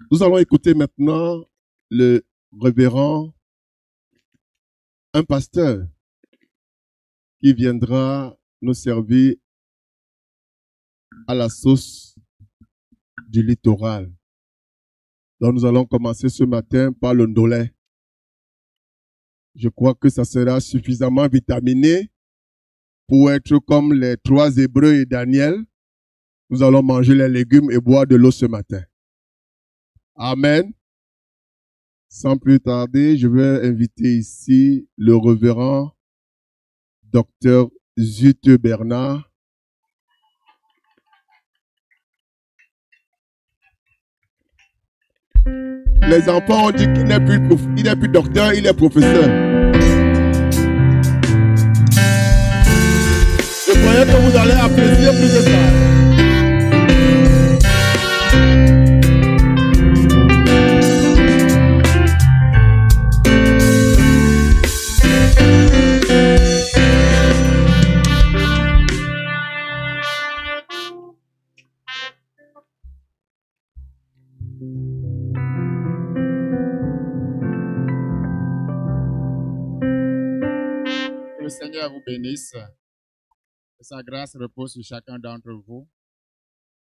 Nous allons écouter maintenant le révérend, un pasteur qui viendra nous servir à la sauce du littoral. Donc nous allons commencer ce matin par le ndolé. Je crois que ça sera suffisamment vitaminé pour être comme les 3 Hébreux et Daniel. Nous allons manger les légumes et boire de l'eau ce matin. Amen. Sans plus tarder, je vais inviter ici le révérend Dr Zute Bernard. Les enfants ont dit qu'il n'est plus docteur, il est professeur. Je croyais que vous allez apprécier plus de ça. Que le Seigneur vous bénisse. Que sa grâce repose sur chacun d'entre vous.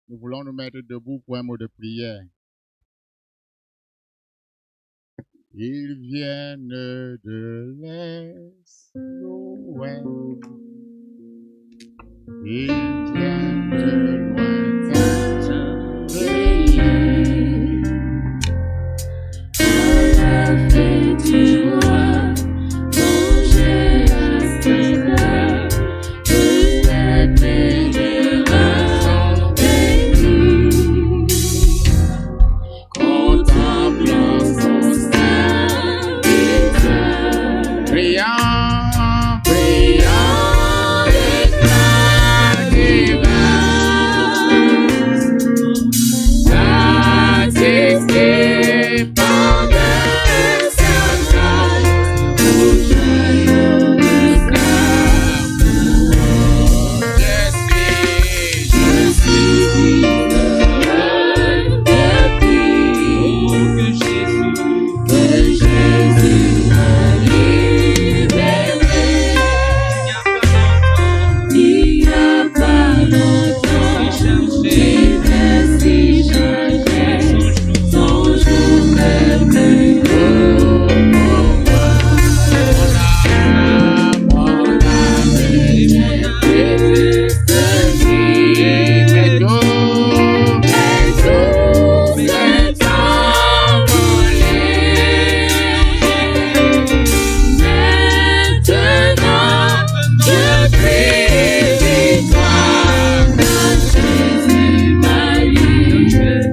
Nous voulons nous mettre debout pour un mot de prière. Ils viennent de l'Est, l'Ouest. Ils viennent de lointains pays. À la fête du roi, manger à cette heure, que les pèlerins sont bénis. Contemplant son serviteur, brillant, brillant d'éclat divin, attesté par des sacrages, au joyau esclave. Je suis heureux depuis que Jésus m'a libéré. Il n'y a pas longtemps, j'étais si chargé, son jour est plus beau pour moi. Mon âme est triste, mais tout s'est envolé. Maintenant, je crie victoire, car Jésus m'a libéré.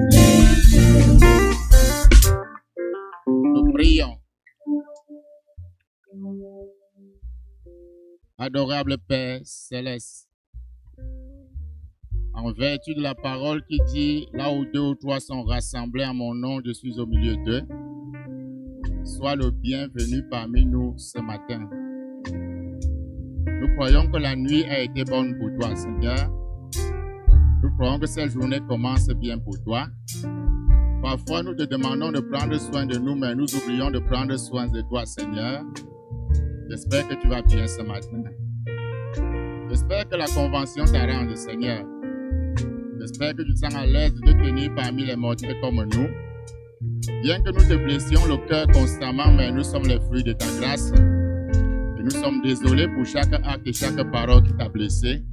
Nous prions. Adorable Père céleste, en vertu de la parole qui dit, là où 2 ou 3 sont rassemblés à mon nom, je suis au milieu d'eux. Sois le bienvenu parmi nous ce matin. Nous croyons que la nuit a été bonne pour toi, Seigneur. Nous croyons que cette journée commence bien pour toi. Parfois, nous te demandons de prendre soin de nous, mais nous oublions de prendre soin de toi, Seigneur. J'espère que tu vas bien ce matin. J'espère que la convention t'arrange, Seigneur. J'espère que tu te sens à l'aise de te tenir parmi les mortels comme nous. Bien que nous te blessions le cœur constamment, mais nous sommes les fruits de ta grâce. Et nous sommes désolés pour chaque acte et chaque parole qui t'a blessé.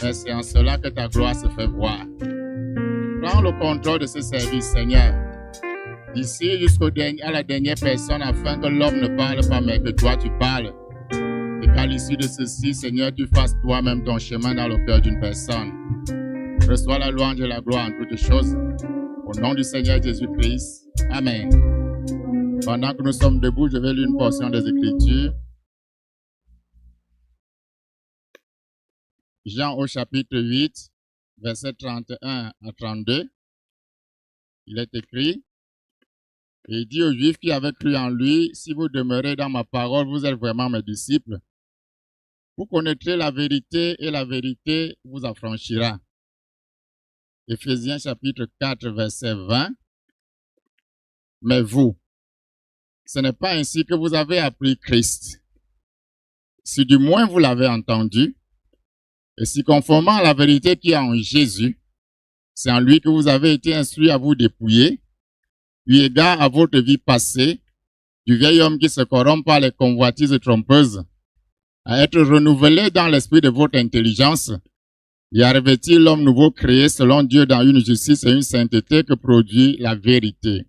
Mais c'est en cela que ta gloire se fait voir. Prends le contrôle de ce service, Seigneur. D'ici à la dernière personne, afin que l'homme ne parle pas, mais que toi tu parles. Et qu'à l'issue de ceci, Seigneur, tu fasses toi-même ton chemin dans le cœur d'une personne. Reçois la louange et la gloire en toutes choses. Au nom du Seigneur Jésus-Christ. Amen. Pendant que nous sommes debout, je vais lire une portion des Écritures. Jean au chapitre 8, versets 31 à 32. Il est écrit, et il dit aux Juifs qui avaient cru en lui, si vous demeurez dans ma parole, vous êtes vraiment mes disciples. Vous connaîtrez la vérité et la vérité vous affranchira. Éphésiens chapitre 4, verset 20. mais vous, ce n'est pas ainsi que vous avez appris Christ. Si du moins vous l'avez entendu, et si conformément à la vérité qui est en Jésus, c'est en lui que vous avez été instruits à vous dépouiller, eu égard à votre vie passée, du vieil homme qui se corrompt par les convoitises trompeuses, à être renouvelé dans l'esprit de votre intelligence, et à revêtir l'homme nouveau créé selon Dieu dans une justice et une sainteté que produit la vérité.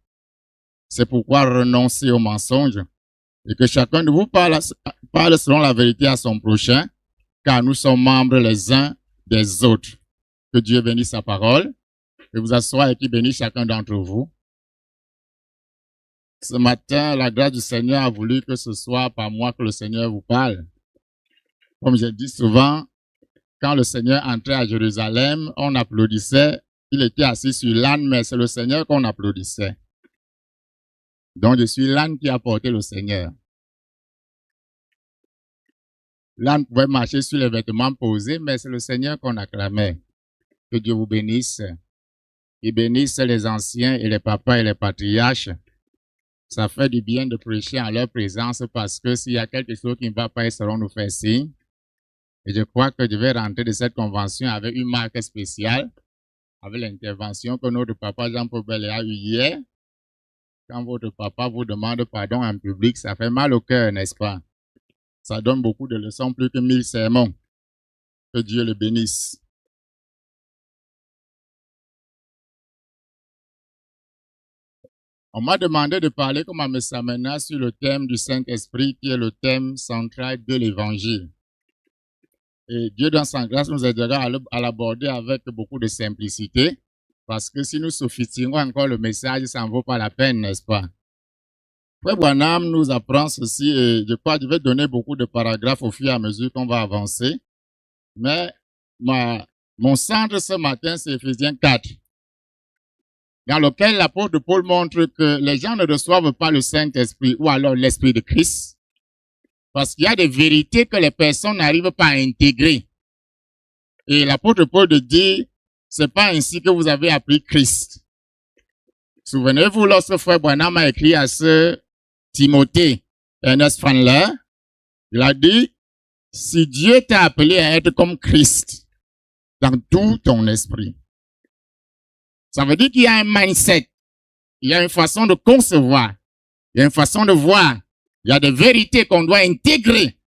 C'est pourquoi renoncez au mensonge, et que chacun de vous parle selon la vérité à son prochain, car nous sommes membres les uns des autres. Que Dieu bénisse sa parole, et vous assoie et qu'il bénisse chacun d'entre vous. Ce matin, la grâce du Seigneur a voulu que ce soit par moi que le Seigneur vous parle. Comme je dis souvent, quand le Seigneur entrait à Jérusalem, on applaudissait. Il était assis sur l'âne, mais c'est le Seigneur qu'on applaudissait. Donc, je suis l'âne qui a porté le Seigneur. L'âne pouvait marcher sur les vêtements posés, mais c'est le Seigneur qu'on acclamait. Que Dieu vous bénisse. Il bénisse les anciens et les papas et les patriarches. Ça fait du bien de prêcher en leur présence parce que s'il y a quelque chose qui ne va pas, ils sauront nous faire signe. Et je crois que je vais rentrer de cette convention avec une marque spéciale, avec l'intervention que notre papa Jean-Paul Bellet a eue hier. Quand votre papa vous demande pardon en public, ça fait mal au cœur, n'est-ce pas? Ça donne beaucoup de leçons, plus que 1000 sermons. Que Dieu le bénisse. On m'a demandé de parler comme à Messamena sur le thème du Saint-Esprit, qui est le thème central de l'Évangile. Et Dieu, dans sa grâce, nous aidera à l'aborder avec beaucoup de simplicité, parce que si nous sophistiquons encore le message, ça n'en vaut pas la peine, n'est-ce pas? Frère Branham nous apprend ceci, et je crois que je vais donner beaucoup de paragraphes au fur et à mesure qu'on va avancer. Mais mon centre ce matin, c'est Éphésiens 4, dans lequel l'apôtre Paul montre que les gens ne reçoivent pas le Saint-Esprit ou alors l'Esprit de Christ, parce qu'il y a des vérités que les personnes n'arrivent pas à intégrer. Et l'apôtre Paul dit, c'est pas ainsi que vous avez appris Christ. Souvenez-vous, lorsque frère Branham a écrit à ce Timothée, Ernest Fandler, il a dit, si Dieu t'a appelé à être comme Christ dans tout ton esprit, ça veut dire qu'il y a un mindset, il y a une façon de concevoir, il y a une façon de voir, il y a des vérités qu'on doit intégrer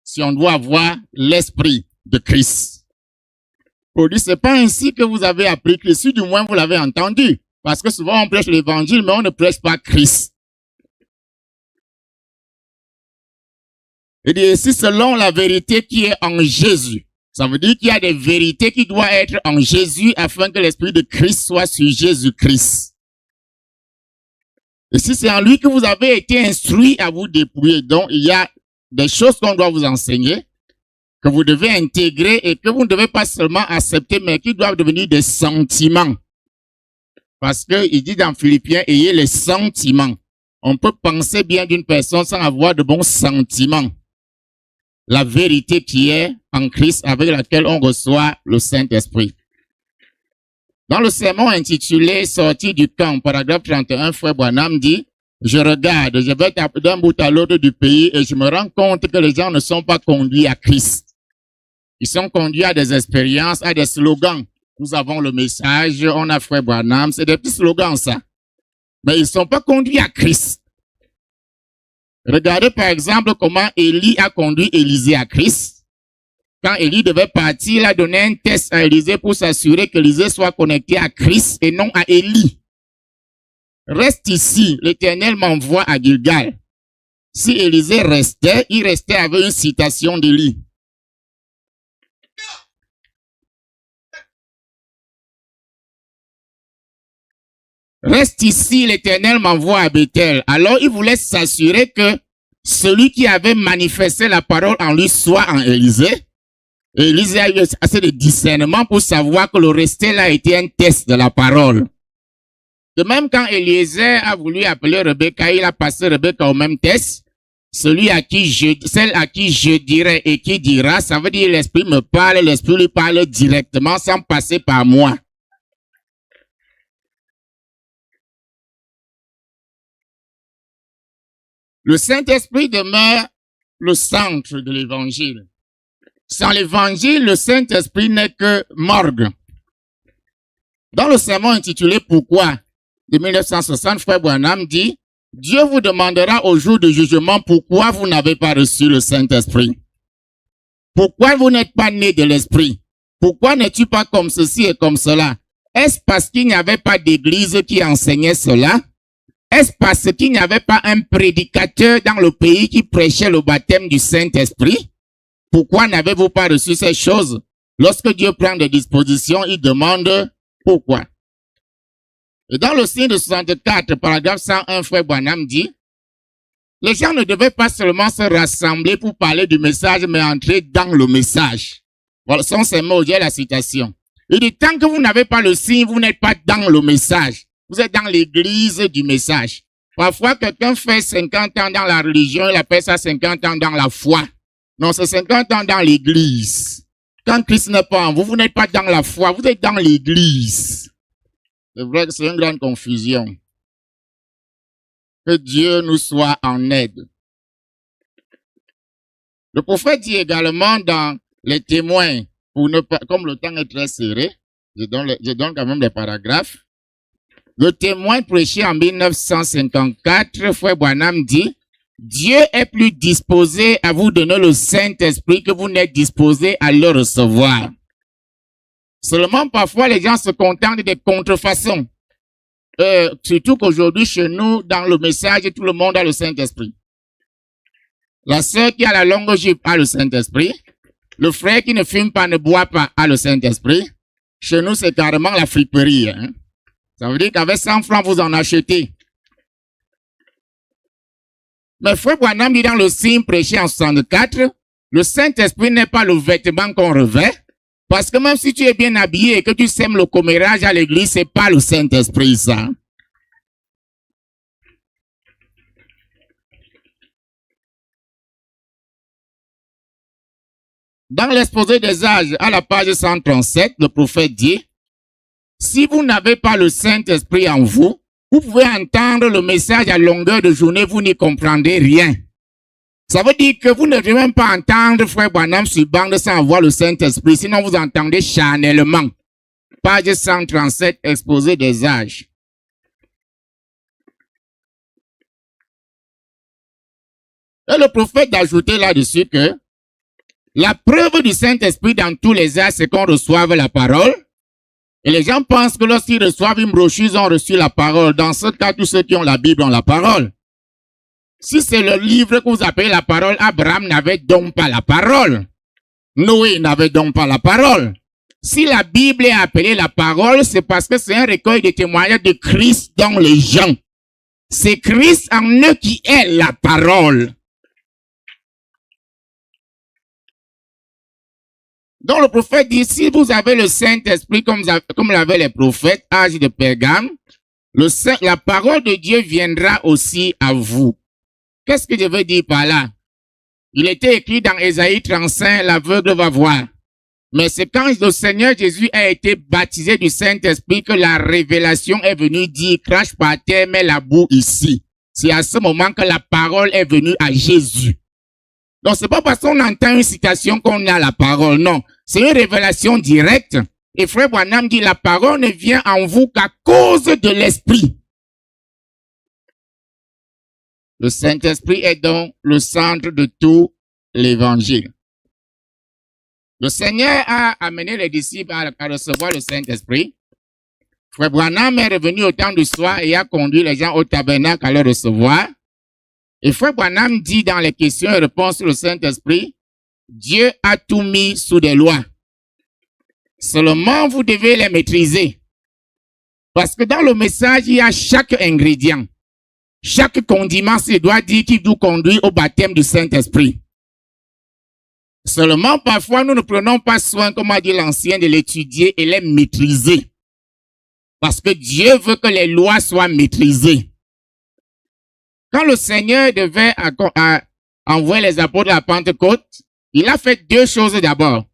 si on doit avoir l'esprit de Christ. Pour dire, c'est pas ainsi que vous avez appris Christ, si du moins vous l'avez entendu. Parce que souvent on prêche l'évangile, mais on ne prêche pas Christ. Il dit ici, selon la vérité qui est en Jésus. Ça veut dire qu'il y a des vérités qui doivent être en Jésus afin que l'esprit de Christ soit sur Jésus-Christ. Et si c'est en lui que vous avez été instruit à vous dépouiller, donc il y a des choses qu'on doit vous enseigner, que vous devez intégrer et que vous ne devez pas seulement accepter, mais qui doivent devenir des sentiments. Parce que il dit dans Philippiens, ayez les sentiments. On peut penser bien d'une personne sans avoir de bons sentiments. La vérité qui est en Christ avec laquelle on reçoit le Saint-Esprit. Dans le sermon intitulé « Sortir du camp », paragraphe 31, frère Branham dit « Je regarde, je vais d'un bout à l'autre du pays et je me rends compte que les gens ne sont pas conduits à Christ. Ils sont conduits à des expériences, à des slogans. Nous avons le message, on a frère Branham, c'est des petits slogans ça. Mais ils ne sont pas conduits à Christ. Regardez par exemple comment Élie a conduit Élisée à Christ. Quand Élie devait partir, il a donné un test à Élisée pour s'assurer que Élisée soit connecté à Christ et non à Élie. Reste ici, l'Éternel m'envoie à Gilgal. Si Élisée restait, il restait avec une citation d'Élie. Reste ici, l'Éternel m'envoie à Bethel. Alors il voulait s'assurer que celui qui avait manifesté la parole en lui soit en Élisée. Et Élisée a eu assez de discernement pour savoir que le rester là était un test de la parole. De même, quand Eliezer a voulu appeler Rebecca, il a passé Rebecca au même test. Celle à qui je dirai et qui dira, ça veut dire l'Esprit me parle, l'Esprit lui parle directement sans passer par moi. Le Saint-Esprit demeure le centre de l'évangile. Sans l'évangile, le Saint-Esprit n'est que morgue. Dans le sermon intitulé « Pourquoi ?» de 1960, Frère Branham dit « Dieu vous demandera au jour du jugement pourquoi vous n'avez pas reçu le Saint-Esprit. Pourquoi vous n'êtes pas né de l'Esprit? Pourquoi n'es-tu pas comme ceci et comme cela? Est-ce parce qu'il n'y avait pas d'église qui enseignait cela? Est-ce parce qu'il n'y avait pas un prédicateur dans le pays qui prêchait le baptême du Saint-Esprit? Pourquoi n'avez-vous pas reçu ces choses? Lorsque Dieu prend des dispositions, il demande pourquoi. Et dans le signe de 64, paragraphe 101, Frère Branham dit, les gens ne devaient pas seulement se rassembler pour parler du message, mais entrer dans le message. Voilà, sont ces mots, j'ai la citation. Il dit, tant que vous n'avez pas le signe, vous n'êtes pas dans le message. Vous êtes dans l'église du message. Parfois, quelqu'un fait 50 ans dans la religion, il appelle ça 50 ans dans la foi. Non, c'est 50 ans dans l'église. Quand Christ n'est pas en vous, vous n'êtes pas dans la foi, vous êtes dans l'église. C'est vrai que c'est une grande confusion. Que Dieu nous soit en aide. Le prophète dit également dans les témoins, pour ne pas, comme le temps est très serré, je donne quand même des paragraphes. Le témoin prêché en 1954, Frère Branham dit, Dieu est plus disposé à vous donner le Saint-Esprit que vous n'êtes disposé à le recevoir. Seulement, parfois, les gens se contentent des contrefaçons. Surtout qu'aujourd'hui, chez nous, dans le message, tout le monde a le Saint-Esprit. La sœur qui a la longue jupe a le Saint-Esprit. Le frère qui ne fume pas, ne boit pas, a le Saint-Esprit. Chez nous, c'est carrément la friperie. Hein? Ça veut dire qu'avec 100 francs, vous en achetez. Mais Frère Branham dit dans le signe prêché en 64, le Saint-Esprit n'est pas le vêtement qu'on revêt. Parce que même si tu es bien habillé et que tu sèmes le commérage à l'église, c'est pas le Saint-Esprit, ça. Dans l'exposé des âges, à la page 137, le prophète dit, si vous n'avez pas le Saint-Esprit en vous, vous pouvez entendre le message à longueur de journée, vous n'y comprendrez rien. Ça veut dire que vous ne devez même pas entendre Frère Branham sur bande sans avoir le Saint-Esprit, sinon vous entendez charnellement. Page 137, exposé des âges. Et le prophète a ajouté là-dessus que la preuve du Saint-Esprit dans tous les âges, c'est qu'on reçoive la parole. Et les gens pensent que lorsqu'ils reçoivent une brochure, ils ont reçu la parole. Dans ce cas, tous ceux qui ont la Bible ont la parole. Si c'est le livre que vous appelez la parole, Abraham n'avait donc pas la parole. Noé n'avait donc pas la parole. Si la Bible est appelée la parole, c'est parce que c'est un recueil de témoignages de Christ dans les gens. C'est Christ en eux qui est la parole. Donc le prophète dit, si vous avez le Saint-Esprit comme l'avaient les prophètes, âge de Pergame, la parole de Dieu viendra aussi à vous. Qu'est-ce que je veux dire par là? Il était écrit dans Ésaïe 35, l'aveugle va voir. Mais c'est quand le Seigneur Jésus a été baptisé du Saint-Esprit que la révélation est venue dire, crache par terre, mets la boue ici. C'est à ce moment que la parole est venue à Jésus. Donc c'est pas parce qu'on entend une citation qu'on a la parole, non. C'est une révélation directe. Et Frère Branham dit, la parole ne vient en vous qu'à cause de l'Esprit. Le Saint-Esprit est donc le centre de tout l'évangile. Le Seigneur a amené les disciples à recevoir le Saint-Esprit. Frère Branham est revenu au temps du soir et a conduit les gens au tabernacle à le recevoir. Et Frère Branham dit dans les questions et réponses sur le Saint-Esprit, Dieu a tout mis sous des lois. Seulement, vous devez les maîtriser. Parce que dans le message, il y a chaque ingrédient. Chaque condiment se doit dire qu'il nous conduit au baptême du Saint-Esprit. Seulement, parfois, nous ne prenons pas soin, comme a dit l'ancien, de l'étudier et les maîtriser. Parce que Dieu veut que les lois soient maîtrisées. Quand le Seigneur devait envoyer les apôtres à la Pentecôte, il a fait deux choses d'abord,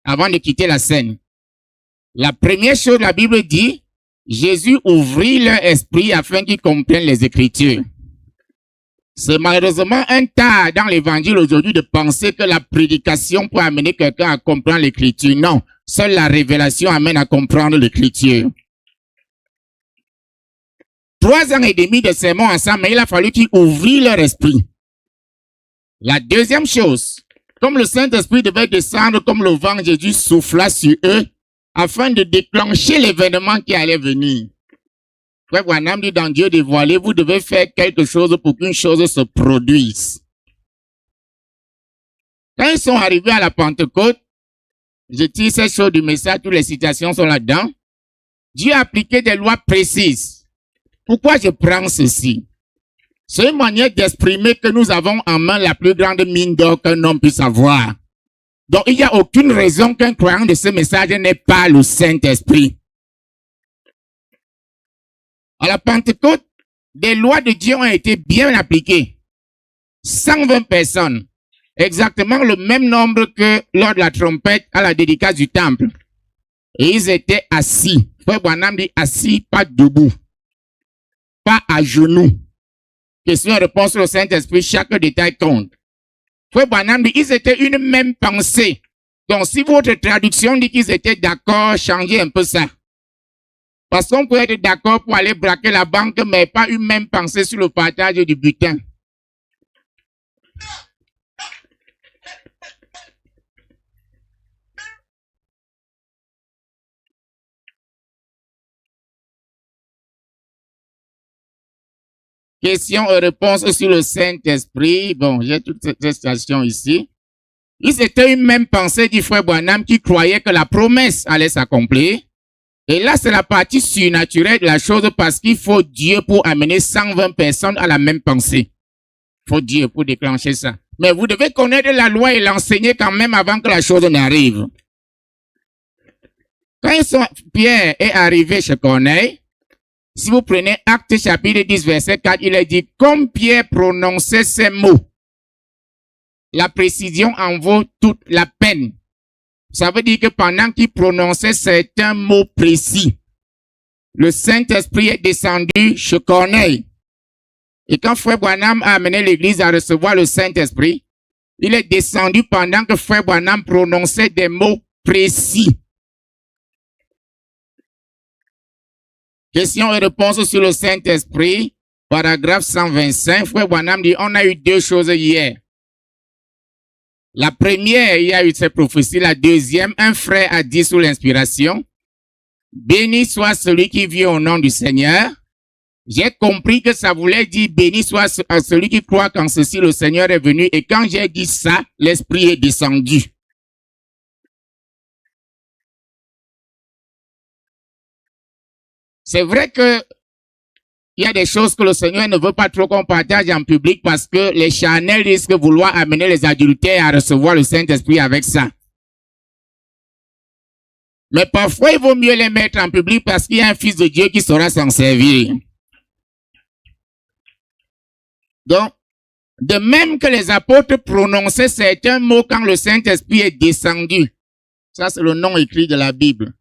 avant de quitter la scène. La première chose, la Bible dit, Jésus ouvrit leur esprit afin qu'ils comprennent les Écritures. C'est malheureusement un tas dans l'évangile aujourd'hui de penser que la prédication peut amener quelqu'un à comprendre l'écriture. Non, seule la révélation amène à comprendre l'écriture. 3 ans et demi de sermon ensemble, mais il a fallu qu'ils ouvrent leur esprit. La deuxième chose, comme le Saint-Esprit devait descendre comme le vent, Jésus souffla sur eux afin de déclencher l'événement qui allait venir. Frère Branham dit dans Dieu dévoilé, vous devez faire quelque chose pour qu'une chose se produise. Quand ils sont arrivés à la Pentecôte, je tire ces choses du message, toutes les citations sont là-dedans. Dieu a appliqué des lois précises. Pourquoi je prends ceci? C'est une manière d'exprimer que nous avons en main la plus grande mine d'or qu'un homme puisse avoir. Donc il n'y a aucune raison qu'un croyant de ce message n'ait pas le Saint-Esprit. À la Pentecôte, des lois de Dieu ont été bien appliquées. 120 personnes. Exactement le même nombre que lors de la trompette à la dédicace du temple. Et ils étaient assis. Frère Branham dit assis, pas debout. Pas à genoux. Question et réponse sur le Saint-Esprit, chaque détail compte. Frère Branham dit ils étaient une même pensée. Donc si votre traduction dit qu'ils étaient d'accord, changez un peu ça. Parce qu'on peut être d'accord pour aller braquer la banque, mais pas une même pensée sur le partage du butin. Questions et réponses sur le Saint-Esprit. Bon, j'ai toute cette situation ici. Ils étaient une même pensée du frère Branham qui croyait que la promesse allait s'accomplir. Et là, c'est la partie surnaturelle de la chose parce qu'il faut Dieu pour amener 120 personnes à la même pensée. Il faut Dieu pour déclencher ça. Mais vous devez connaître la loi et l'enseigner quand même avant que la chose n'arrive. Quand Pierre est arrivé chez Corneille, si vous prenez Actes chapitre 10, verset 4, il est dit, comme Pierre prononçait ces mots, la précision en vaut toute la peine. Ça veut dire que pendant qu'il prononçait certains mots précis, le Saint-Esprit est descendu chez Corneille. Et quand Frère Branham a amené l'église à recevoir le Saint-Esprit, il est descendu pendant que Frère Branham prononçait des mots précis. Questions et réponses sur le Saint-Esprit, paragraphe 125. Frère Branham dit, on a eu 2 choses hier. La première, il y a eu cette prophétie. La deuxième, un frère a dit sous l'inspiration, béni soit celui qui vit au nom du Seigneur. J'ai compris que ça voulait dire béni soit celui qui croit qu'en ceci le Seigneur est venu. Et quand j'ai dit ça, l'Esprit est descendu. C'est vrai que il y a des choses que le Seigneur ne veut pas trop qu'on partage en public parce que les charnels risquent de vouloir amener les adultères à recevoir le Saint-Esprit avec ça. Mais parfois, il vaut mieux les mettre en public parce qu'il y a un fils de Dieu qui saura s'en servir. Donc, de même que les apôtres prononçaient certains mots quand le Saint-Esprit est descendu. Ça, c'est le nom écrit de la Bible.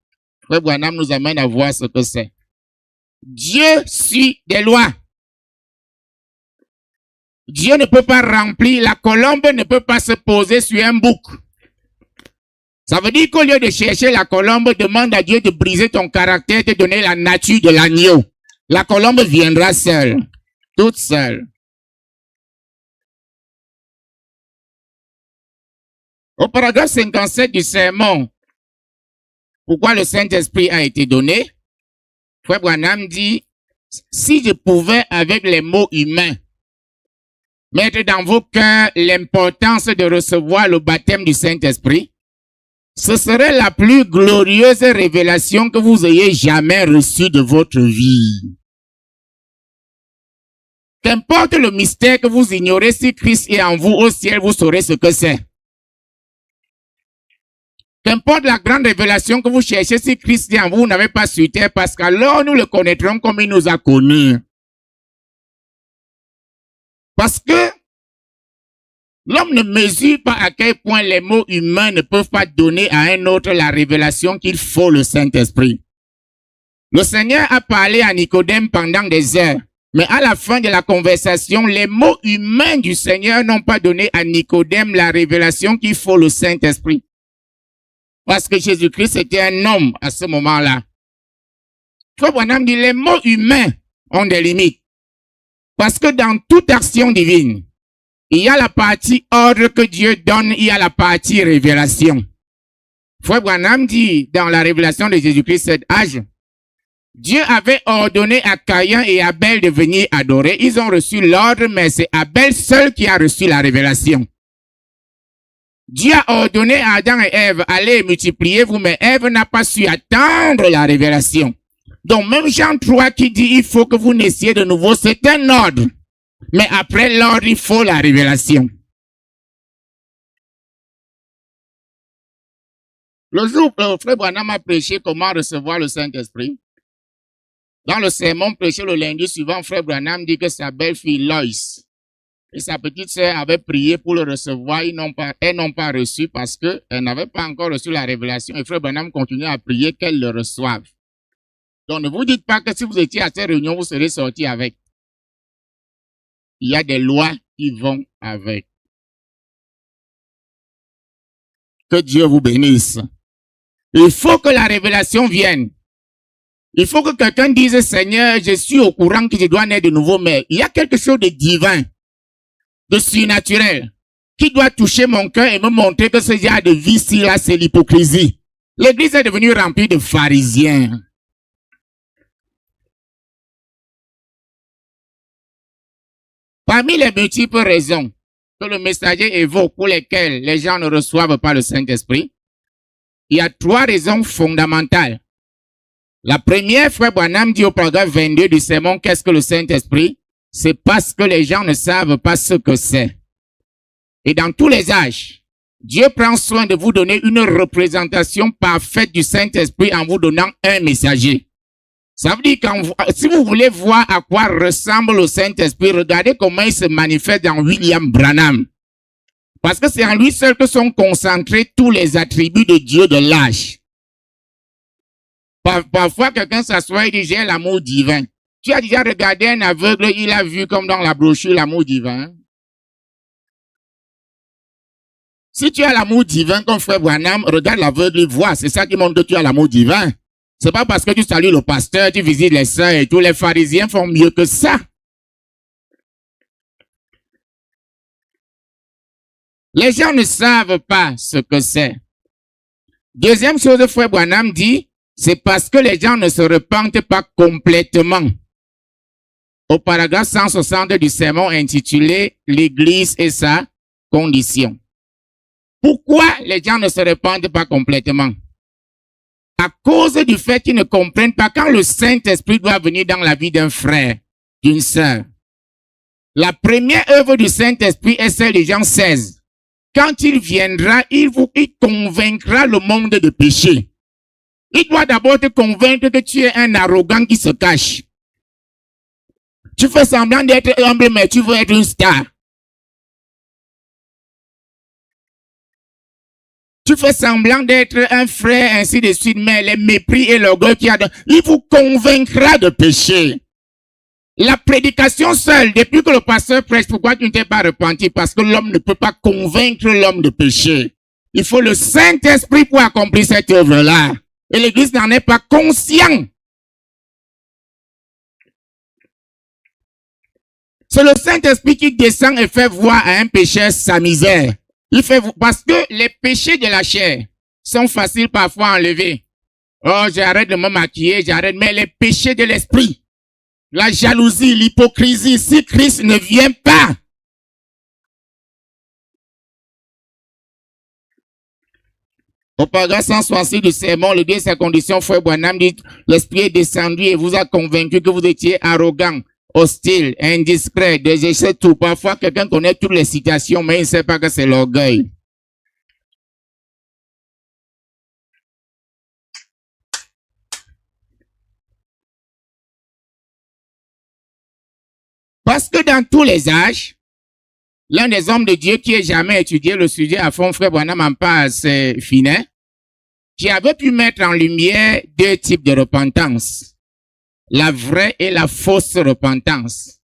Frère Branham nous amène à voir ce que c'est. Dieu suit des lois. Dieu ne peut pas remplir, la colombe ne peut pas se poser sur un bouc. Ça veut dire qu'au lieu de chercher la colombe, demande à Dieu de briser ton caractère, de donner la nature de l'agneau. La colombe viendra seule, toute seule. Au paragraphe 57 du sermon, pourquoi le Saint-Esprit a été donné? Frère Branham dit, si je pouvais avec les mots humains mettre dans vos cœurs l'importance de recevoir le baptême du Saint-Esprit, ce serait la plus glorieuse révélation que vous ayez jamais reçue de votre vie. Qu'importe le mystère que vous ignorez, si Christ est en vous au ciel, vous saurez ce que c'est. Qu'importe la grande révélation que vous cherchez, si Christ est en vous, vous n'avez pas sur terre, parce qu'alors nous le connaîtrons comme il nous a connus. Parce que l'homme ne mesure pas à quel point les mots humains ne peuvent pas donner à un autre la révélation qu'il faut le Saint-Esprit. Le Seigneur a parlé à Nicodème pendant des heures, Mais à la fin de la conversation, les mots humains du Seigneur n'ont pas donné à Nicodème la révélation qu'il faut le Saint-Esprit. Parce que Jésus-Christ était un homme à ce moment-là. Frère Branham dit, les mots humains ont des limites. Parce que dans toute action divine, il y a la partie ordre que Dieu donne, il y a la partie révélation. Frère Branham dit dans la révélation de Jésus-Christ, cet âge, Dieu avait ordonné à Caïn et Abel de venir adorer. Ils ont reçu l'ordre, mais c'est Abel seul qui a reçu la révélation. Dieu a ordonné à Adam et Ève, allez multipliez-vous, mais Ève n'a pas su attendre la révélation. Donc même Jean 3 qui dit, il faut que vous naissiez de nouveau, c'est un ordre. Mais après l'ordre, il faut la révélation. Le jour où le frère Branham a prêché comment recevoir le Saint-Esprit, dans le sermon prêché le lundi suivant, frère Branham dit que sa belle-fille Loïs et sa petite sœur avaient prié pour le recevoir. Elles n'ont pas reçu parce qu'elles n'avaient pas encore reçu la révélation. Et frère Branham continue à prier qu'elles le reçoivent. Donc ne vous dites pas que si vous étiez à cette réunion, vous serez sorti avec. Il y a des lois qui vont avec. Que Dieu vous bénisse. Il faut que la révélation vienne. Il faut que quelqu'un dise, Seigneur, je suis au courant que je dois naître de nouveau, mais il y a quelque chose de divin, de surnaturel, qui doit toucher mon cœur et me montrer que ce genre de vie-ci, là, c'est l'hypocrisie. L'église est devenue remplie de pharisiens. Parmi les multiples raisons que le messager évoque pour lesquelles les gens ne reçoivent pas le Saint-Esprit, il y a 3 raisons fondamentales. La première, frère Branham dit au paragraphe 22 du sermon, qu'est-ce que le Saint-Esprit? C'est parce que les gens ne savent pas ce que c'est. Et dans tous les âges, Dieu prend soin de vous donner une représentation parfaite du Saint-Esprit en vous donnant un messager. Ça veut dire que si vous voulez voir à quoi ressemble le Saint-Esprit, regardez comment il se manifeste dans William Branham. Parce que c'est en lui seul que sont concentrés tous les attributs de Dieu de l'âge. Parfois, quelqu'un s'assoit et dit, j'ai l'amour divin. Tu as déjà regardé un aveugle, il a vu comme dans la brochure l'amour divin. Si tu as l'amour divin comme frère Branham, regarde l'aveugle, il voit. C'est ça qui montre que tu as l'amour divin. C'est pas parce que tu salues le pasteur, tu visites les sœurs et tous les pharisiens font mieux que ça. Les gens ne savent pas ce que c'est. Deuxième chose, frère Branham dit, c'est parce que les gens ne se repentent pas complètement. Au paragraphe 160 du sermon intitulé « L'Église et sa condition ». Pourquoi les gens ne se repentent pas complètement? À cause du fait qu'ils ne comprennent pas quand le Saint-Esprit doit venir dans la vie d'un frère, d'une sœur. La première œuvre du Saint-Esprit est celle de Jean 16. Quand il viendra, il convaincra le monde de péché. Il doit d'abord te convaincre que tu es un arrogant qui se cache. Tu fais semblant d'être humble, mais tu veux être une star. Tu fais semblant d'être un frère, ainsi de suite, mais les mépris et l'orgueil qu'il y a, il vous convaincra de péché. La prédication seule, depuis que le pasteur prêche, pourquoi tu ne t'es pas repenti? Parce que l'homme ne peut pas convaincre l'homme de péché. Il faut le Saint-Esprit pour accomplir cette œuvre-là. Et l'Église n'en est pas consciente. C'est le Saint-Esprit qui descend et fait voir à un pécheur sa misère. Parce que les péchés de la chair sont faciles parfois à enlever. Oh, j'arrête de me maquiller, j'arrête. Mais les péchés de l'esprit, la jalousie, l'hypocrisie, si Christ ne vient pas. Au paragraphe 166 du sermon, le Dieu sa condition, frère Branham dit, l'esprit est descendu et vous a convaincu que vous étiez arrogant, hostile, indiscret, désireux tout. Parfois, quelqu'un connaît toutes les citations, mais il ne sait pas que c'est l'orgueil. Parce que dans tous les âges, l'un des hommes de Dieu qui n'a jamais étudié le sujet à fond, frère Branham en parle, c'est Finet, qui avait pu mettre en lumière 2 types de repentance. la vraie et la fausse repentance.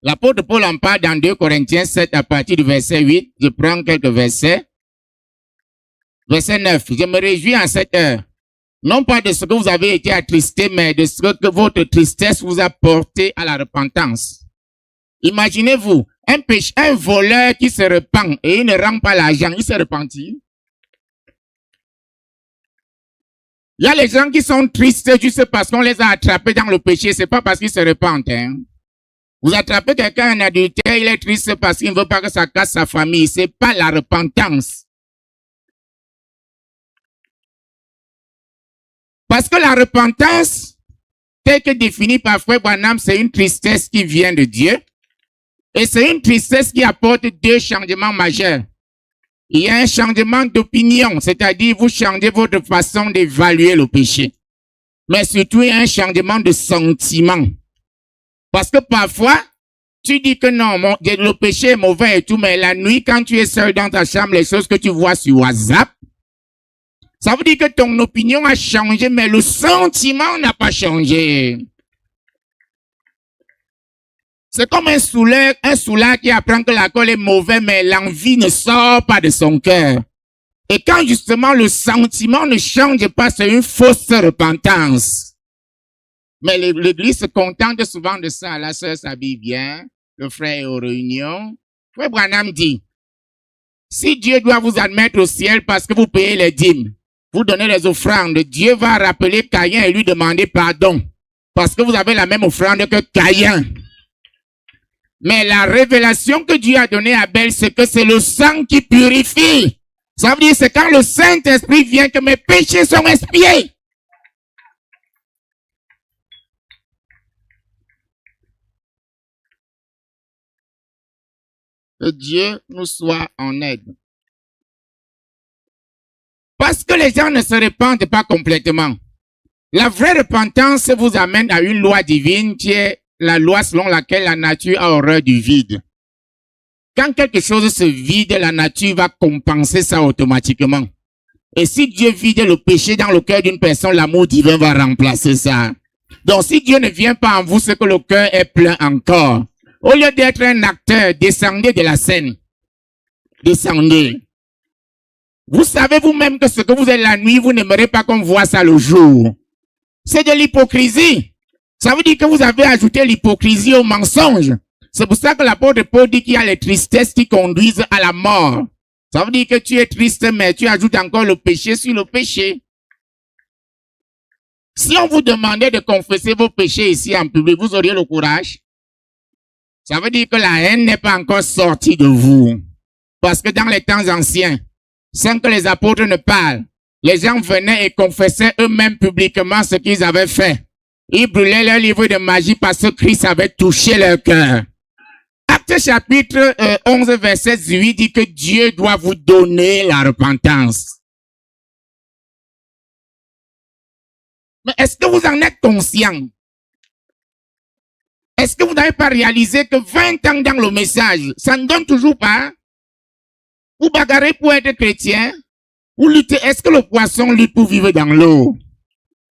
L'apôtre Paul en parle dans 2 Corinthiens 7 à partir du verset 8. Je prends quelques versets. Verset 9. Je me réjouis en cette heure, non pas de ce que vous avez été attristés, mais de ce que votre tristesse vous a porté à la repentance. Imaginez-vous, un voleur qui se repent et il ne rend pas l'argent, il se repentit. Il y a les gens qui sont tristes juste parce qu'on les a attrapés dans le péché, c'est pas parce qu'ils se repentent. Hein. Vous attrapez quelqu'un en adultère, il est triste parce qu'il ne veut pas que ça casse sa famille, c'est pas la repentance. Parce que la repentance, telle que définie par Frère Branham, c'est une tristesse qui vient de Dieu. Et c'est une tristesse qui apporte 2 changements majeurs. Il y a un changement d'opinion, c'est-à-dire vous changez votre façon d'évaluer le péché. Mais surtout, il y a un changement de sentiment. Parce que parfois, tu dis que non, le péché est mauvais et tout, mais la nuit, quand tu es seul dans ta chambre, les choses que tu vois sur WhatsApp, ça veut dire que ton opinion a changé, mais le sentiment n'a pas changé. C'est comme un soulard qui apprend que l'alcool est mauvais, mais l'envie ne sort pas de son cœur. Et quand justement le sentiment ne change pas, c'est une fausse repentance. Mais l'église se contente souvent de ça. La sœur s'habille bien, le frère est aux réunions. Frère Branham dit, si Dieu doit vous admettre au ciel parce que vous payez les dîmes, vous donnez les offrandes, Dieu va rappeler Caïn et lui demander pardon. Parce que vous avez la même offrande que Caïn. Mais la révélation que Dieu a donnée à Abel, c'est que c'est le sang qui purifie. Ça veut dire c'est quand le Saint-Esprit vient que mes péchés sont expiés. Que Dieu nous soit en aide. Parce que les gens ne se repentent pas complètement. La vraie repentance vous amène à une loi divine qui est la loi selon laquelle la nature a horreur du vide. Quand quelque chose se vide, la nature va compenser ça automatiquement. Et si Dieu vide le péché dans le cœur d'une personne, l'amour divin va remplacer ça. Donc si Dieu ne vient pas en vous, c'est que le cœur est plein encore. Au lieu d'être un acteur, descendez de la scène. Descendez. Vous savez vous-même que ce que vous êtes la nuit, vous n'aimerez pas qu'on voit ça le jour. C'est de l'hypocrisie. Ça veut dire que vous avez ajouté l'hypocrisie au mensonge. C'est pour ça que l'apôtre Paul dit qu'il y a les tristesses qui conduisent à la mort. Ça veut dire que tu es triste, mais tu ajoutes encore le péché sur le péché. Si on vous demandait de confesser vos péchés ici en public, vous auriez le courage? Ça veut dire que la haine n'est pas encore sortie de vous. Parce que dans les temps anciens, sans que les apôtres ne parlent, les gens venaient et confessaient eux-mêmes publiquement ce qu'ils avaient fait. Ils brûlaient leur livre de magie parce que Christ avait touché leur cœur. Acte chapitre 11, verset 8 dit que Dieu doit vous donner la repentance. Mais est-ce que vous en êtes conscient? Est-ce que vous n'avez pas réalisé que 20 ans dans le message, ça ne donne toujours pas? Vous bagarrez pour être chrétien? Vous luttez, est-ce que le poisson lutte pour vivre dans l'eau?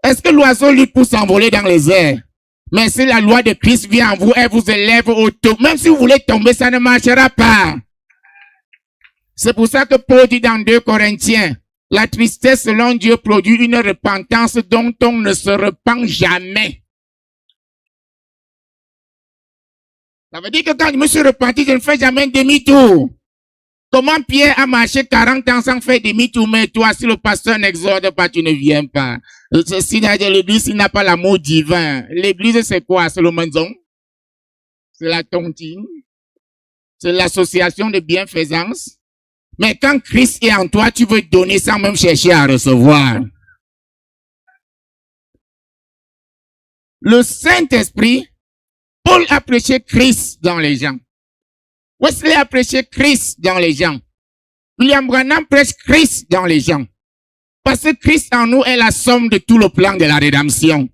Est-ce que l'oiseau lutte pour s'envoler dans les airs? Mais si la loi de Christ vient en vous, elle vous élève au taux. Même si vous voulez tomber, ça ne marchera pas. C'est pour ça que Paul dit dans 2 Corinthiens, la tristesse selon Dieu produit une repentance dont on ne se repent jamais. Ça veut dire que quand je me suis repenti, je ne fais jamais un demi-tour. Comment Pierre a marché 40 ans sans faire demi-tour, mais toi, si le pasteur n'exhorte pas, tu ne viens pas. Si l'église, il n'a pas l'amour divin. L'église, c'est quoi? C'est le maison? C'est la tontine? C'est l'association de bienfaisance? Mais quand Christ est en toi, tu veux donner sans même chercher à recevoir. Le Saint-Esprit, Paul a prêché Christ dans les gens. Wesley a prêché Christ dans les gens. William Branham prêche Christ dans les gens. Parce que Christ en nous est la somme de tout le plan de la rédemption.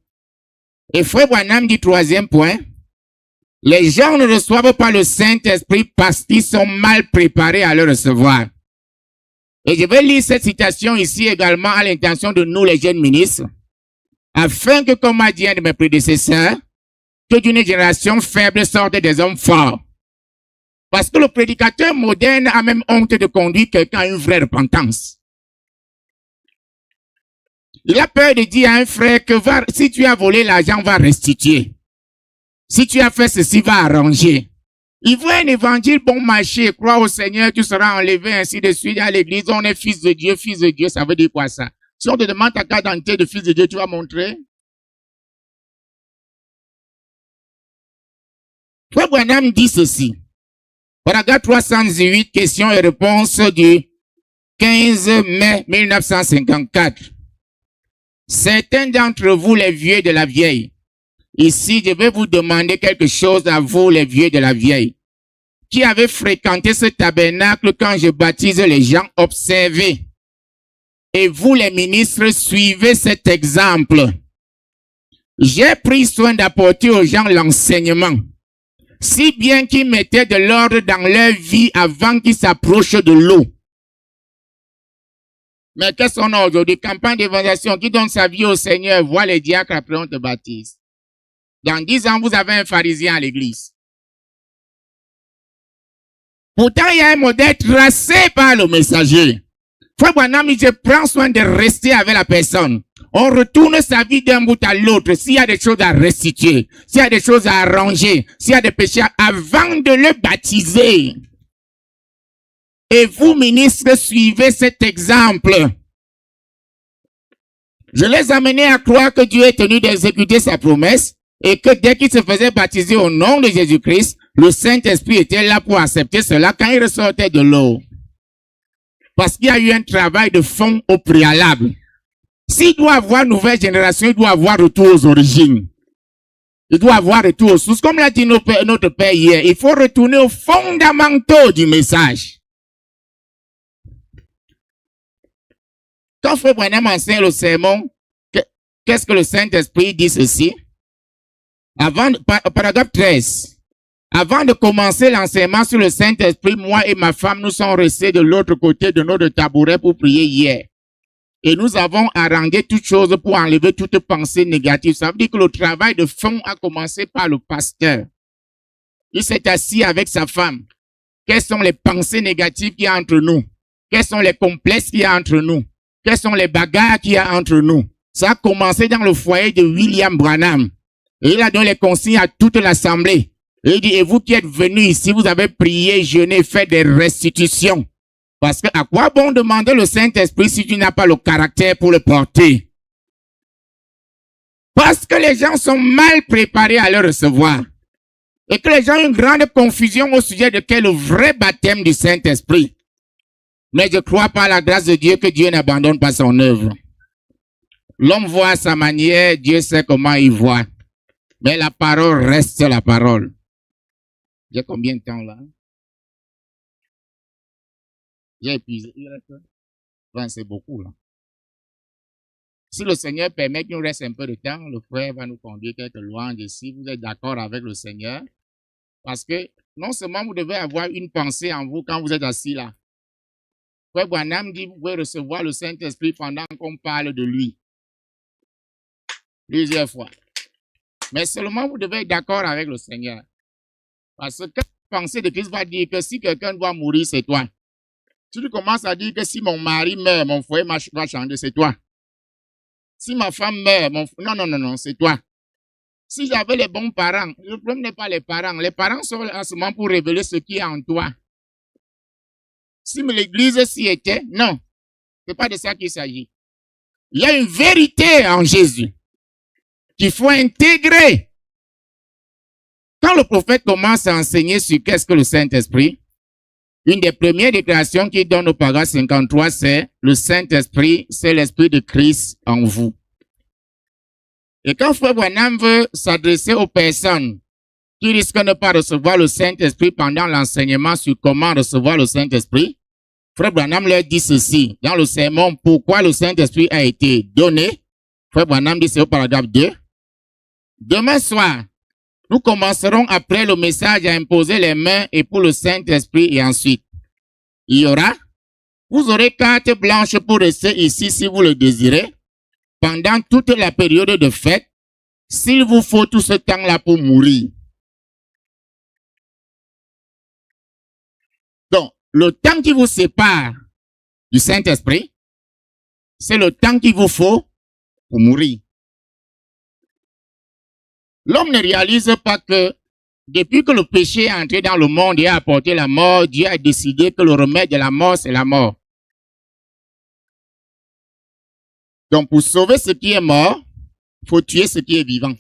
Et Frère Branham dit 3e point, les gens ne reçoivent pas le Saint-Esprit parce qu'ils sont mal préparés à le recevoir. Et je vais lire cette citation ici également à l'intention de nous les jeunes ministres. afin que, comme a dit un de mes prédécesseurs, que d'une génération faible sortent des hommes forts. Parce que le prédicateur moderne a même honte de conduire quelqu'un à une vraie repentance. Il a peur de dire à un frère que si tu as volé l'argent, va restituer. Si tu as fait ceci, va arranger. Il voit un évangile bon marché, crois au Seigneur, tu seras enlevé, ainsi de suite. À l'église, on est fils de Dieu, ça veut dire quoi ça? Si on te demande ta carte d'identité de fils de Dieu, tu vas montrer? Frère Branham dit ceci. Paragraphe 318, questions et réponses du 15 mai 1954. Certains d'entre vous, les vieux de la vieille, ici, je vais vous demander quelque chose à vous, les vieux de la vieille, qui avez fréquenté ce tabernacle quand je baptise les gens, observez. Et vous, les ministres, suivez cet exemple. J'ai pris soin d'apporter aux gens l'enseignement, si bien qu'ils mettaient de l'ordre dans leur vie avant qu'ils s'approchent de l'eau. Mais qu'est-ce qu'on a aujourd'hui? Campagne d'évangélisation, qui donne sa vie au Seigneur, voit les diacres, après on te baptise. Dans 10 ans, vous avez un pharisien à l'église. Pourtant, il y a un modèle tracé par le messager. Frère Branham, je prends soin de rester avec la personne. On retourne sa vie d'un bout à l'autre. S'il y a des choses à restituer, s'il y a des choses à arranger, s'il y a des péchés, avant de le baptiser. Et vous, ministres, suivez cet exemple. Je les amenais à croire que Dieu est tenu d'exécuter sa promesse et que dès qu'il se faisait baptiser au nom de Jésus-Christ, le Saint-Esprit était là pour accepter cela quand il ressortait de l'eau. Parce qu'il y a eu un travail de fond au préalable. S'il doit avoir nouvelle génération, il doit avoir retour aux origines. Il doit avoir retour aux sources. Comme l'a dit notre Père hier, il faut retourner aux fondamentaux du message. Quand Frère Branham enseigne le sermon, qu'est-ce que le Saint-Esprit dit ceci? Paragraphe 13. Avant de commencer l'enseignement sur le Saint-Esprit, moi et ma femme, nous sommes restés de l'autre côté de notre tabouret pour prier hier. Et nous avons arrangé toutes choses pour enlever toute pensée négative. Ça veut dire que le travail de fond a commencé par le pasteur. Il s'est assis avec sa femme. Quelles sont les pensées négatives qu'il y a entre nous? Quels sont les complexes qu'il y a entre nous? Quelles sont les bagarres qu'il y a entre nous? Ça a commencé dans le foyer de William Branham. Et il a donné les consignes à toute l'assemblée. Et il dit, et vous qui êtes venus ici, vous avez prié, jeûné, fait des restitutions. Parce que à quoi bon demander le Saint-Esprit si tu n'as pas le caractère pour le porter? Parce que les gens sont mal préparés à le recevoir. Et que les gens ont une grande confusion au sujet de quel est le vrai baptême du Saint-Esprit. Mais je crois par la grâce de Dieu que Dieu n'abandonne pas son œuvre. L'homme voit à sa manière, Dieu sait comment il voit. Mais la parole reste la parole. J'ai combien de temps là? J'ai épuisé. Il reste 20, c'est beaucoup là. Si le Seigneur permet qu'il nous reste un peu de temps, le frère va nous conduire quelques louanges ici. Vous êtes d'accord avec le Seigneur? Parce que non seulement vous devez avoir une pensée en vous quand vous êtes assis là. Frère Branham dit, vous pouvez recevoir le Saint-Esprit pendant qu'on parle de lui. Plusieurs fois. Mais seulement vous devez être d'accord avec le Seigneur. Parce que quand la pensée de Christ va dire que si quelqu'un doit mourir, c'est toi. Si tu commences à dire que si mon mari meurt, mon foyer va changer, c'est toi. Si ma femme meurt, non, c'est toi. Si j'avais les bons parents, le problème n'est pas les parents. Les parents sont là seulement pour révéler ce qui est en toi. Si l'église s'y était, non. C'est pas de ça qu'il s'agit. Il y a une vérité en Jésus qu'il faut intégrer. Quand le prophète commence à enseigner sur qu'est-ce que le Saint-Esprit, une des premières déclarations qu'il donne au paragraphe 53, c'est le Saint-Esprit, c'est l'Esprit de Christ en vous. Et quand Frère Branham veut s'adresser aux personnes qui risquent de ne pas recevoir le Saint-Esprit pendant l'enseignement sur comment recevoir le Saint-Esprit, Frère Branham leur dit ceci, dans le sermon, pourquoi le Saint-Esprit a été donné. Frère Branham dit, c'est au paragraphe 2. Demain soir, nous commencerons après le message à imposer les mains et pour le Saint-Esprit et ensuite. Vous aurez carte blanche pour rester ici si vous le désirez. pendant toute la période de fête, s'il vous faut tout ce temps-là pour mourir. Donc, le temps qui vous sépare du Saint-Esprit, c'est le temps qu'il vous faut pour mourir. L'homme ne réalise pas que depuis que le péché est entré dans le monde et a apporté la mort, Dieu a décidé que le remède de la mort, c'est la mort. Donc, pour sauver ce qui est mort, il faut tuer ce qui est vivant.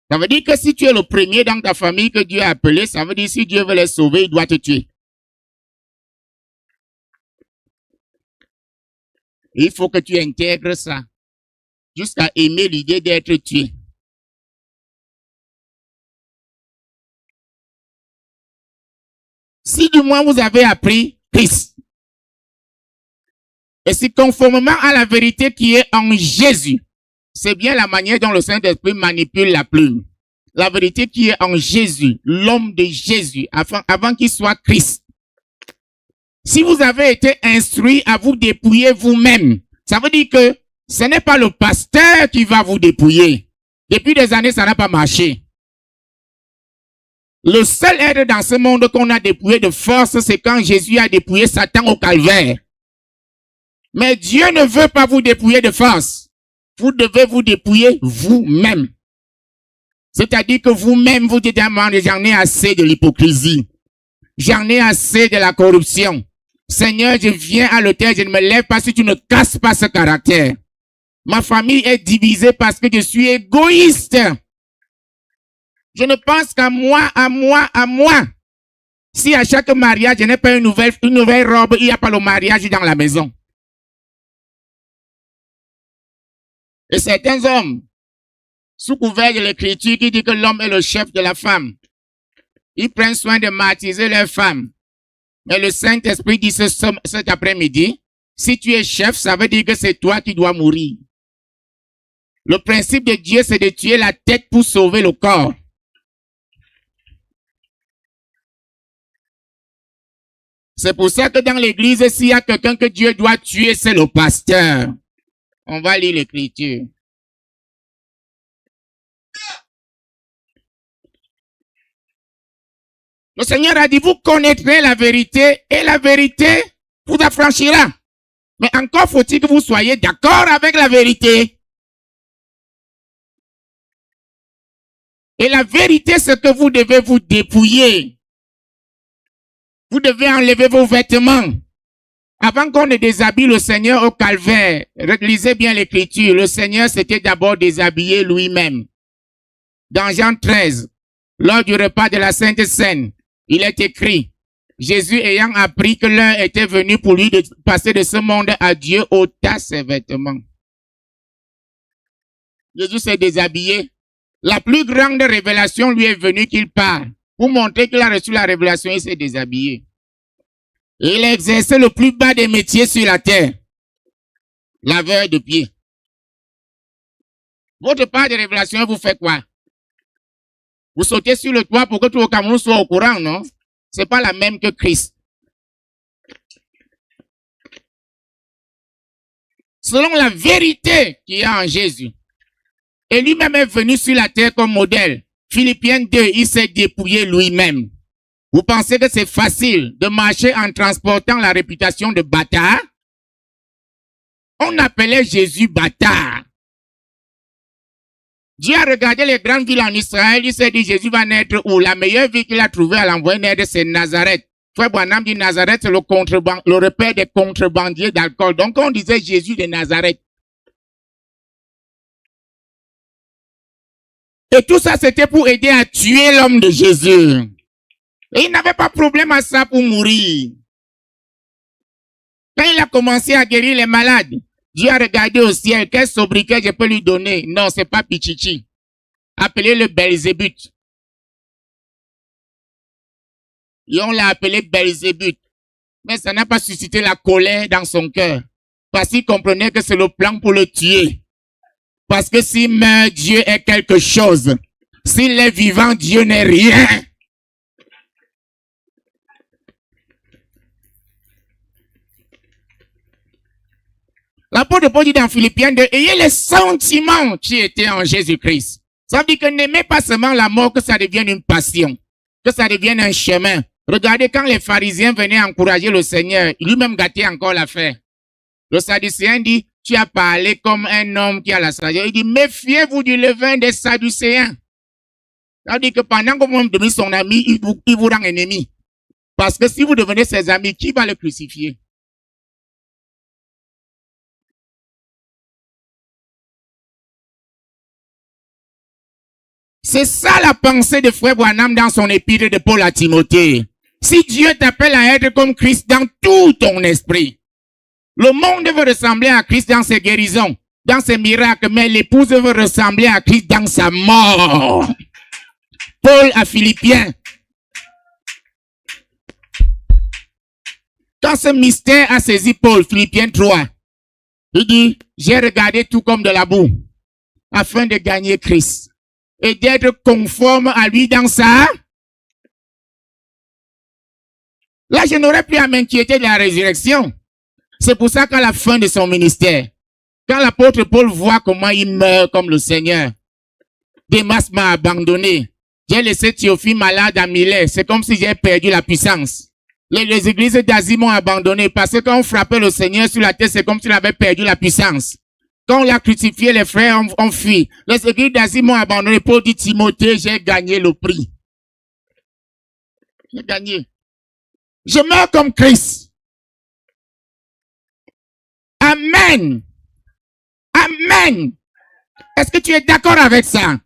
Ça veut dire que si tu es le premier dans ta famille que Dieu a appelé, ça veut dire que si Dieu veut les sauver, il doit te tuer. Et il faut que tu intègres ça jusqu'à aimer l'idée d'être tué. Si du moins vous avez appris Christ, et si conformément à la vérité qui est en Jésus, c'est bien la manière dont le Saint-Esprit manipule la plume. La vérité qui est en Jésus, l'homme de Jésus, avant qu'il soit Christ. Si vous avez été instruit à vous dépouiller vous-même, ça veut dire que ce n'est pas le pasteur qui va vous dépouiller. Depuis des années, ça n'a pas marché. Le seul être dans ce monde qu'on a dépouillé de force, c'est quand Jésus a dépouillé Satan au calvaire. Mais Dieu ne veut pas vous dépouiller de force. Vous devez vous dépouiller vous-même. C'est-à-dire que vous-même, vous dites, j'en ai assez de l'hypocrisie. J'en ai assez de la corruption. Seigneur, je viens à l'autel, je ne me lève pas si tu ne casses pas ce caractère. Ma famille est divisée parce que je suis égoïste. Je ne pense qu'à moi, à moi, à moi. Si à chaque mariage, je n'ai pas une nouvelle robe, il n'y a pas le mariage dans la maison. Et certains hommes, sous couvert de l'écriture qui dit que l'homme est le chef de la femme, ils prennent soin de martyriser leur femme. Mais le Saint-Esprit dit cet après-midi, si tu es chef, ça veut dire que c'est toi qui dois mourir. Le principe de Dieu, c'est de tuer la tête pour sauver le corps. C'est pour ça que dans l'église, s'il y a quelqu'un que Dieu doit tuer, c'est le pasteur. On va lire l'écriture. Le Seigneur a dit, vous connaîtrez la vérité et la vérité vous affranchira. Mais encore faut-il que vous soyez d'accord avec la vérité. Et la vérité, c'est que vous devez vous dépouiller. Vous devez enlever vos vêtements. Avant qu'on ne déshabille le Seigneur au calvaire, lisez bien l'écriture, le Seigneur s'était d'abord déshabillé lui-même. Dans Jean 13, lors du repas de la Sainte Seine, il est écrit, Jésus ayant appris que l'heure était venue pour lui de passer de ce monde à Dieu, ôta ses vêtements. Jésus s'est déshabillé. La plus grande révélation lui est venue qu'il parle. Pour montrer qu'il a reçu la révélation, il s'est déshabillé. Et il a exercé le plus bas des métiers sur la terre. Laveur de pieds. Votre part de révélation, vous faites quoi? Vous sautez sur le toit pour que tout le Cameroun soit au courant, non? C'est pas la même que Christ. Selon la vérité qui est en Jésus. Et lui-même est venu sur la terre comme modèle. Philippiens 2, il s'est dépouillé lui-même. Vous pensez que c'est facile de marcher en transportant la réputation de bâtard? On appelait Jésus bâtard. Dieu a regardé les grandes villes en Israël, il s'est dit Jésus va naître où? La meilleure ville qu'il a trouvée à l'envoyer naître, c'est Nazareth. Frère Branham dit Nazareth, c'est le repère des contrebandiers d'alcool. Donc on disait Jésus de Nazareth. Et tout ça, c'était pour aider à tuer l'homme de Jésus. Et il n'avait pas de problème à ça pour mourir. Quand il a commencé à guérir les malades, Dieu a regardé au ciel, quel sobriquet je peux lui donner? Non, c'est pas Pichichi. Appelez-le Belzébuth. Et on l'a appelé Belzébuth. Mais ça n'a pas suscité la colère dans son cœur. Parce qu'il comprenait que c'est le plan pour le tuer. Parce que s'il meurt, Dieu est quelque chose. S'il est vivant, Dieu n'est rien. L'apôtre Paul dit dans Philippiens 2, ayez les sentiments qui étaient en Jésus-Christ. Ça veut dire que n'aimez pas seulement la mort, que ça devienne une passion, que ça devienne un chemin. Regardez quand les pharisiens venaient encourager le Seigneur, lui-même gâtait encore l'affaire. Le Sadducéen dit, tu as parlé comme un homme qui a la sagesse. Il dit, méfiez-vous du levain des Sadducéens. Ça veut dire que pendant que vous devenez son ami, il vous rend ennemi. Parce que si vous devenez ses amis, qui va le crucifier? C'est ça la pensée de frère Branham dans son épître de Paul à Timothée. Si Dieu t'appelle à être comme Christ dans tout ton esprit, le monde veut ressembler à Christ dans ses guérisons, dans ses miracles, mais l'épouse veut ressembler à Christ dans sa mort. Paul à Philippiens. Quand ce mystère a saisi Paul, Philippiens 3, il dit, j'ai regardé tout comme de la boue, afin de gagner Christ et d'être conforme à lui dans ça. Là, je n'aurais plus à m'inquiéter de la résurrection. C'est pour ça qu'à la fin de son ministère, quand l'apôtre Paul voit comment il meurt comme le Seigneur, Démas m'a abandonné. J'ai laissé Théophile malade à Milet. C'est comme si j'ai perdu la puissance. Les églises d'Asie m'ont abandonné parce que quand on frappait le Seigneur sur la tête, c'est comme s'il avait perdu la puissance. Quand on l'a crucifié, les frères ont fui. Les églises d'Asie m'ont abandonné. Paul dit, Timothée, j'ai gagné le prix. J'ai gagné. Je meurs comme Christ. Amen. Amen. Est-ce que tu es d'accord avec ça?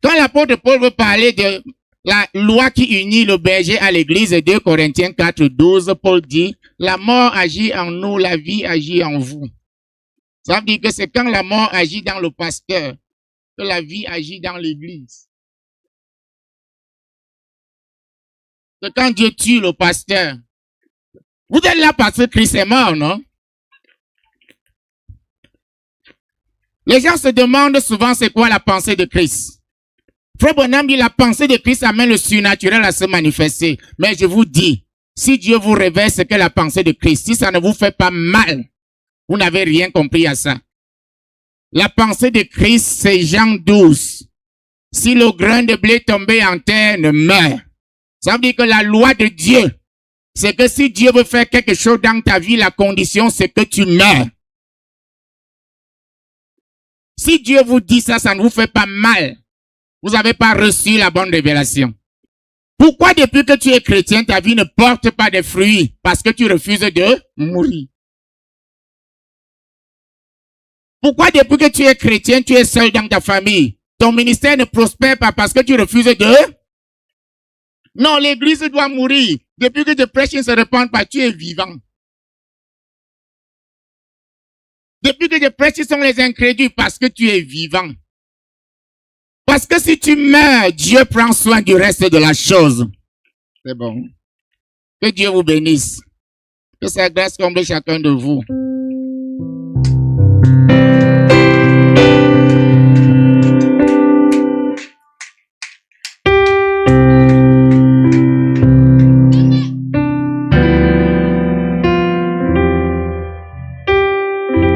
Quand l'apôtre Paul veut parler de la loi qui unit le berger à l'église, 2 Corinthiens 4, 12, Paul dit, la mort agit en nous, la vie agit en vous. Ça veut dire que c'est quand la mort agit dans le pasteur que la vie agit dans l'église. C'est quand Dieu tue le pasteur. Vous êtes là parce que Christ est mort, non? Les gens se demandent souvent c'est quoi la pensée de Christ. Frère Branham dit la pensée de Christ amène le surnaturel à se manifester. Mais je vous dis, si Dieu vous révèle ce qu'est la pensée de Christ, si ça ne vous fait pas mal, vous n'avez rien compris à ça. La pensée de Christ, c'est Jean 12. Si le grain de blé tombé en terre ne meurt, ça veut dire que la loi de Dieu, c'est que si Dieu veut faire quelque chose dans ta vie, la condition, c'est que tu meurs. Si Dieu vous dit ça, ça ne vous fait pas mal. Vous n'avez pas reçu la bonne révélation. Pourquoi depuis que tu es chrétien, ta vie ne porte pas de fruits? Parce que tu refuses de mourir. Pourquoi depuis que tu es chrétien, tu es seul dans ta famille? Ton ministère ne prospère pas parce que tu refuses de... Non, l'église doit mourir. Depuis que tes prêches ne se répandent pas, tu es vivant. Depuis que tes prêches sont les incrédules, parce que tu es vivant. Parce que si tu meurs, Dieu prend soin du reste de la chose. C'est bon. Que Dieu vous bénisse. Que sa grâce comble chacun de vous.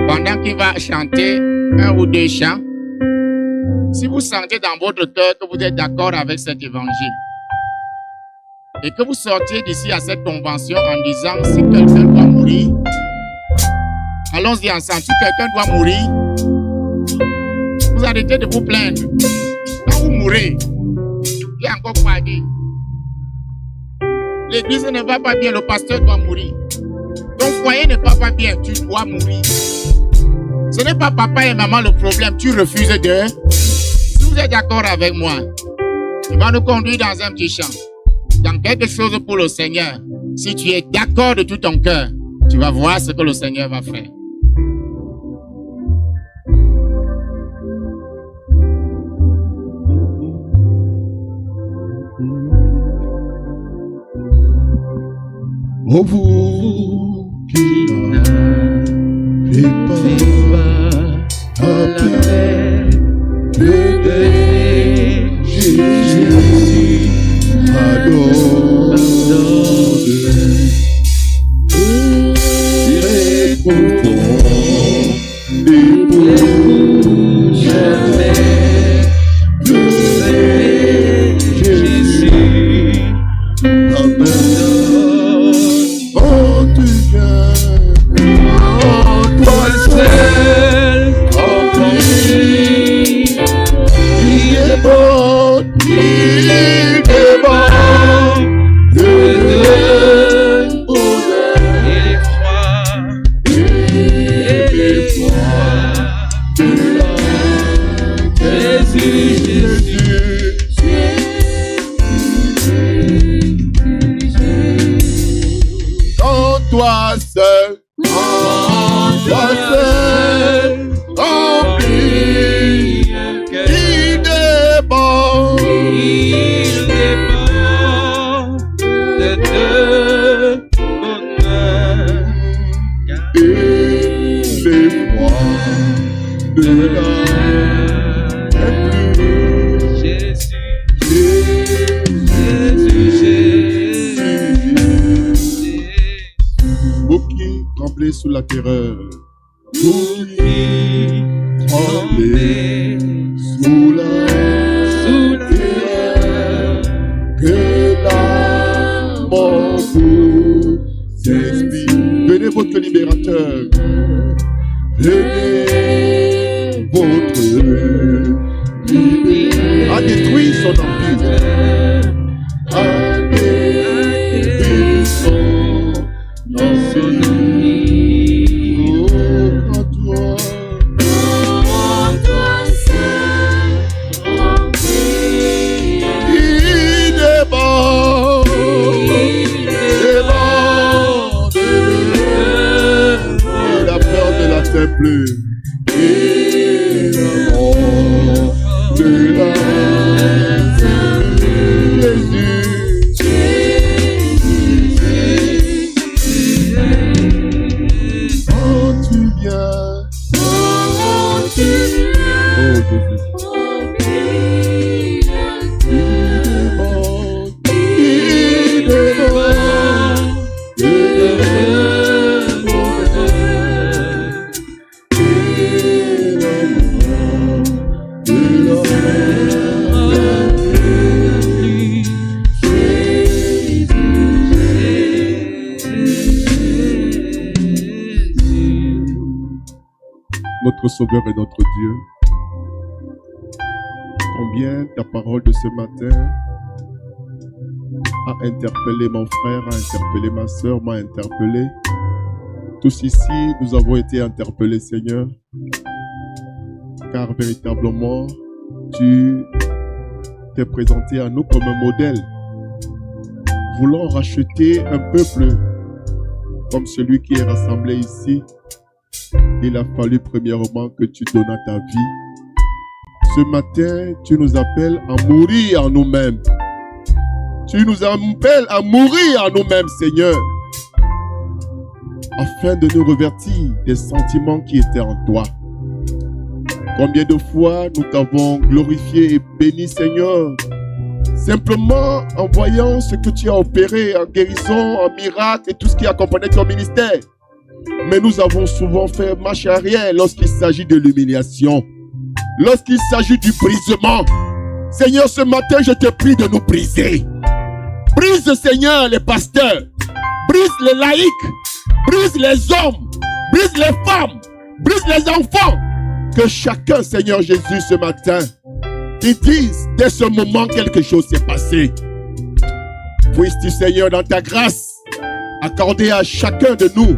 Pendant qu'il va chanter un ou deux chants, si vous sentez dans votre cœur que vous êtes d'accord avec cet évangile et que vous sortiez d'ici à cette convention en disant si quelqu'un doit mourir, allons-y ensemble, si quelqu'un doit mourir, vous arrêtez de vous plaindre. Quand vous mourrez, il y a encore quoi dire. L'église ne va pas bien, le pasteur doit mourir. Ton foyer ne va pas bien, tu dois mourir. Ce n'est pas papa et maman le problème, tu refuses de... Si vous êtes d'accord avec moi, il va nous conduire dans un petit champ, dans quelque chose pour le Seigneur. Si tu es d'accord de tout ton cœur, tu vas voir ce que le Seigneur va faire. Oh, vous qui n'avez pas à paix de Jésus, pardonne. Sous la terreur, vous qui tremblez sous la terreur, que la mort vous inspire. Venez votre libérateur, venez votre libérateur, a détruit son empire, a détruit son empire. Plus et la mort de la Jésus. Quand tu viens, oh Jésus. Notre Sauveur et notre Dieu, combien ta parole de ce matin a interpellé mon frère, a interpellé ma soeur, m'a interpellé. Tous ici, nous avons été interpellés, Seigneur, car véritablement, tu t'es présenté à nous comme un modèle. Voulant racheter un peuple comme celui qui est rassemblé ici, il a fallu premièrement que tu donnes ta vie. Ce matin, tu nous appelles à mourir en nous-mêmes. Tu nous appelles à mourir en nous-mêmes, Seigneur, afin de nous revertir des sentiments qui étaient en toi. Combien de fois nous t'avons glorifié et béni, Seigneur, simplement en voyant ce que tu as opéré en guérison, en miracle et tout ce qui accompagnait ton ministère. Mais nous avons souvent fait marche arrière lorsqu'il s'agit de l'humiliation, lorsqu'il s'agit du brisement. Seigneur, ce matin, je te prie de nous briser. Brise, Seigneur, les pasteurs. Brise les laïcs. Brise les hommes. Brise les femmes. Brise les enfants. Que chacun, Seigneur Jésus, ce matin, ils disent, dès ce moment, quelque chose s'est passé. Puisses-tu, Seigneur, dans ta grâce, accorder à chacun de nous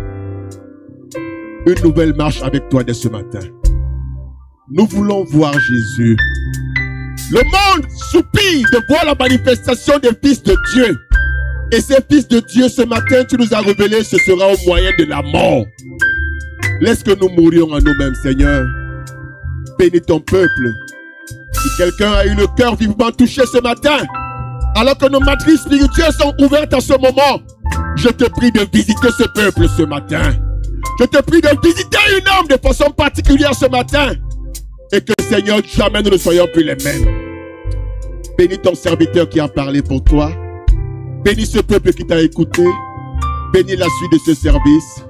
une nouvelle marche avec toi dès ce matin. Nous voulons voir Jésus. Le monde soupire de voir la manifestation des fils de Dieu. Et ces fils de Dieu, ce matin, tu nous as révélé, ce sera au moyen de la mort. Laisse que nous mourions en nous-mêmes, Seigneur. Bénis ton peuple. Si quelqu'un a eu le cœur vivement touché ce matin, alors que nos matrices spirituelles sont ouvertes à ce moment, je te prie de visiter ce peuple ce matin. Je te prie de visiter une âme de façon particulière ce matin. Et que, Seigneur, jamais nous ne soyons plus les mêmes. Bénis ton serviteur qui a parlé pour toi. Bénis ce peuple qui t'a écouté. Bénis la suite de ce service.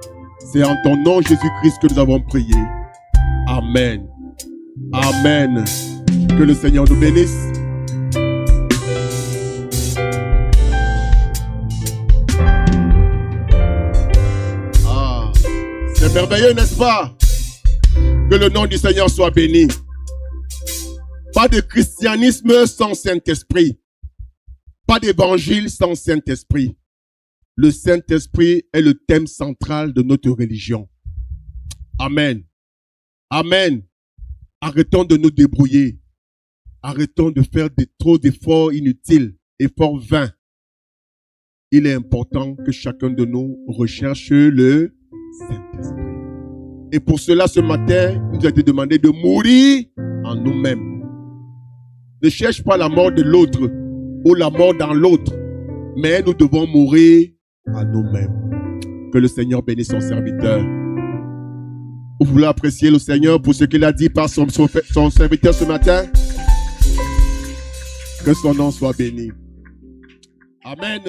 C'est en ton nom, Jésus-Christ, que nous avons prié. Amen. Amen. Amen. Que le Seigneur nous bénisse. C'est merveilleux, n'est-ce pas? Que le nom du Seigneur soit béni. Pas de christianisme sans Saint-Esprit. Pas d'évangile sans Saint-Esprit. Le Saint-Esprit est le thème central de notre religion. Amen. Amen. Arrêtons de nous débrouiller. Arrêtons de faire trop d'efforts inutiles, efforts vains. Il est important que chacun de nous recherche le Saint-Esprit. Et pour cela, ce matin, il nous a été demandé de mourir en nous-mêmes. Ne cherche pas la mort de l'autre ou la mort dans l'autre, mais nous devons mourir à nous-mêmes. Que le Seigneur bénisse son serviteur. Vous voulez apprécier le Seigneur pour ce qu'il a dit par son serviteur ce matin? Que son nom soit béni. Amen.